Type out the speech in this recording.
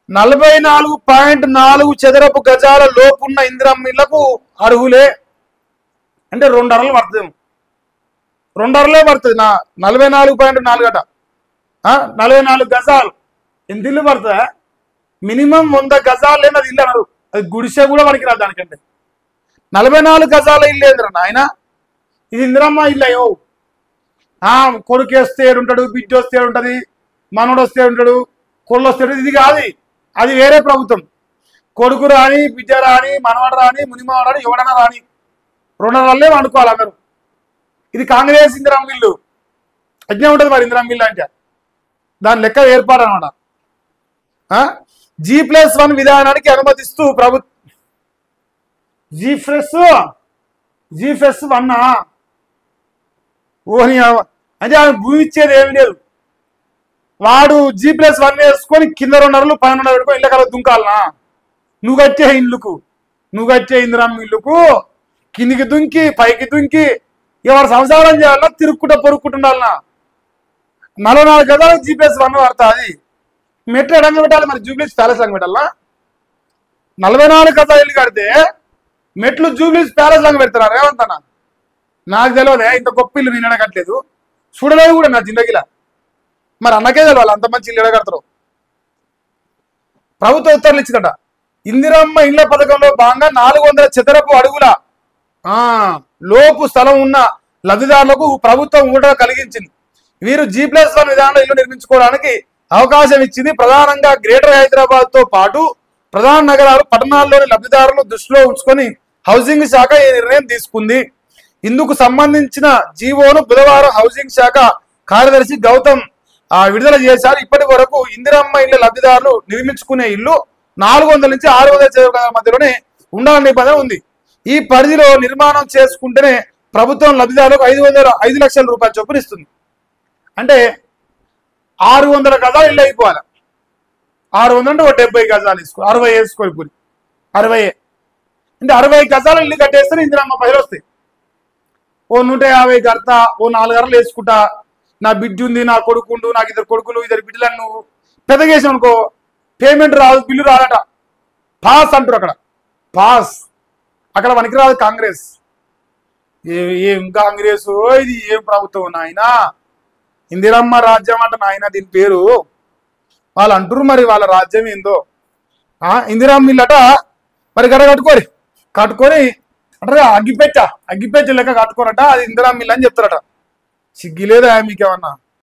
44.4 చదరపు గజాల లోపున్న ఇందిరమ్మ ఇళ్లకు అర్హులే అంటే 2 అరలు పడుతుంది. 2 అరలే పడుతుంది. 44.4 అట 44 గజాలు ఎంత ఇల్లు పడుతుందా? మినిమం 100 గజాలు లేని అది ఇల్లు అన్నారు. అది గుడిసె కూడా పనికి రాదు దానికంటే. 44 గజాల ఇల్లు ఏంద్రా నాయన, ఇది ఇందిరమ్మ ఇల్లు అయ్యో. కొడుకు వస్తే ఉంటాడు, బిడ్డ వస్తే ఉంటుంది, మనోడు వస్తే ఉంటాడు, కొళ్ళు వస్తే. ఇది కాదు, అది వేరే ప్రభుత్వం. కొడుకు రాని, బిడ్డ రాని, మనవాడు రాని, మునిమావాడు రాని, ఎవడన్నా రాని 2 అరలే వండుకోవాలి అందరూ. ఇది కాంగ్రెస్ ఇందిరమ్మ ఇల్లు. యజ్ఞం ఉంటుంది మరి ఇందిరమ్మ ఇల్లు అంటే దాని లెక్క ఏర్పాటు అనమాట. G+1 విధానానికి అనుమతిస్తూ ప్రభుత్వం G+1 ఓని అంటే ఆమె భూమి ఇచ్చేది ఏమి లేదు. వాడు G+1 వేసుకొని కింద 2 అరలు పైన 2 పెట్టుకొని ఇళ్ళ కల దుంకాలనా? నువ్వు కట్టే ఇల్లుకు, నువ్వు కట్టే ఇందిరమ్మ ఇల్లుకు కిందికి దుంకి పైకి దుంకి ఎవరు సంసారం చేయాలన్నా తిరుక్కుంటా పొరుక్కుంటుండాలనా? 44 గజాలు G+1 పడుతుంది. మెట్లు ఎడంగా పెట్టాలి మరి, జూబ్లీస్ ప్యాలెస్ లంగా పెట్టాలనా? 44 గజాలు ఇల్లు కడితే మెట్లు జూబ్లీస్ ప్యాలెస్ లంగా పెడతారా రేవంత్ అన్న? నాకు తెలియదే, ఇంత గొప్ప ఇల్లు నేను ఎడగట్లేదు, చూడలేదు కూడా నా జిందగీలా. మరి అన్నకే తెలియాలి అంత మంచి ఇల్లు ఎడగడతారు. ప్రభుత్వ ఉత్తర్వులు ఇచ్చిందట. ఇందిరమ్మ ఇళ్ల పథకంలో భాగంగా 400 చదరపు అడుగుల లోపు స్థలం ఉన్న లబ్ధిదారులకు ప్రభుత్వం ఊరట కలిగించింది. వీరు G+1 విధానంలో ఇల్లు నిర్మించుకోవడానికి అవకాశం ఇచ్చింది. ప్రధానంగా గ్రేటర్ హైదరాబాద్ తో పాటు ప్రధాన నగరాలు, పట్టణాల్లోని లబ్ధిదారులు దృష్టిలో ఉంచుకొని హౌసింగ్ శాఖ ఈ నిర్ణయం తీసుకుంది. ఇందుకు సంబంధించిన జీవోను బుధవారం హౌసింగ్ శాఖ కార్యదర్శి గౌతమ్ విడుదల చేశారు. ఇప్పటి వరకు ఇందిరమ్మ ఇళ్ల లబ్ధిదారులు నిర్మించుకునే ఇల్లు 400 నుంచి 600 చదరపు మధ్యలోనే ఉండాలని నిబంధన ఉంది. ఈ పరిధిలో నిర్మాణం చేసుకుంటేనే ప్రభుత్వం లబ్ధిదారులకు 5 లక్షల రూపాయల చొప్పున ఇస్తుంది. అంటే 600 గజాలు ఇల్లు అయిపోవాలి. 600 అంటే 70 గజాలు వేసుకో, 60 వేసుకో, ఇప్పుడు 60 అంటే 60 గజాలు ఇల్లు కట్టేస్తే ఇందిరమ్మ పైలు వస్తాయి. ఓ 150 కడతా, ఓ 4 అరలు వేసుకుంటా, నా బిడ్డ ఉంది, నా కొడుకుండు, నాకు 2 కొడుకులు 2 బిడ్డలను నువ్వు పెద్దగా వేసావు అనుకో, పేమెంట్ రాదు, బిల్లు రాదట. పాస్ అంటారు అక్కడ, పాస్. అక్కడ మనకి రాదు కాంగ్రెస్. ఏం కాంగ్రెస్ ఇది, ఏం ప్రభుత్వం నాయనా? ఇందిరమ్మ రాజ్యం అంట నాయన దీని పేరు. వాళ్ళు అంటారు మరి వాళ్ళ రాజ్యం ఏందో. ఇందిరమ్మ ఇల్లట మరి గడ కట్టుకొని అంటారు అగ్గిపెట్ట లెక్క కట్టుకోరట, అది ఇందిరమ్మ ఇల్లు అని చెప్తారట. సిగ్గిలేదా మీకేమన్నా?